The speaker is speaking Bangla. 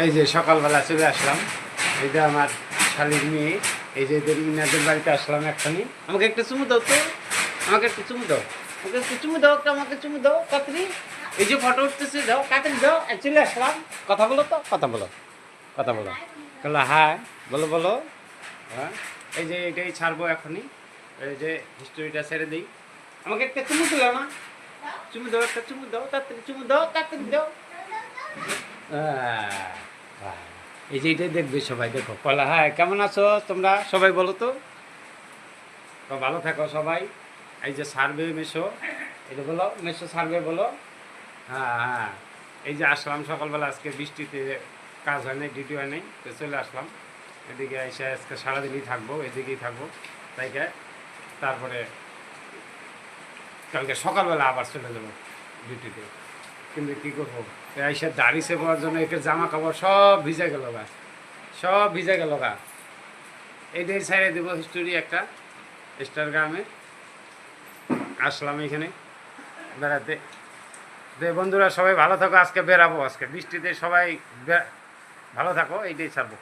এই যে সকালবেলা চলে আসলাম। এই যে আমার শালির মেয়ে, এই যে এদের ইনাদের বাড়িতে আসলাম এক্ষুনি। আমাকে একটা চুমু দাও তো, আমাকে একটা চুমু দাও, আমাকে একটু চুমু দাও, একটা আমাকে চুমু দাও কাতরি। এই যে ফটো উঠতেছে, দাও কাতরি দাও। চলে আসলাম, কথা বলো তো, কথা বলো, কথা বলো। বলো হ্যাঁ, বলো বলো। হ্যাঁ, এই যে এটাই ছাড়বো এখনই। এই যে হিস্টোরিটা ছেড়ে দিই। আমাকে একটা চুমু দিল না, চুমু দাও, একটা চুমু দাও, তাড়াতাড়ি চুমু দাও, তাড়াতাড়ি দাও। আহ, এই যে এটাই দেখবে সবাই, দেখো কলা। হ্যাঁ, কেমন আছো তোমরা সবাই বলো তো। তো ভালো থাকো সবাই। এই যে সার্ভে মেশো, এটা বলো মেশো সার্ভে বলো। হ্যাঁ হ্যাঁ, এই যে আসলাম সকালবেলা, আজকে বৃষ্টিতে কাজ হয় নাই, ডিউটি হয় নাই, তো চলে আসলাম এদিকে। এসে আজকে সারাদিনই থাকবো, এদিকেই থাকবো তাই তারপরে কালকে সকালবেলা আবার চলে যাবো ডিউটিতে। কিন্তু কী করবো, এসে দাড়ি সেবার জন্য একে জামা কাপড় সব ভিজে গেল গা, সব ভিজে গেল গা। এইটাই ছাড়িয়ে দেবো হিস্টোরি একটা। স্টার গ্রামে আসলাম এখানে বেড়াতে। তো বন্ধুরা সবাই ভালো থাকো, আজকে বেরাবো, আজকে বৃষ্টিতে সবাই ভালো থাকো, এইটাই ছাড়বো।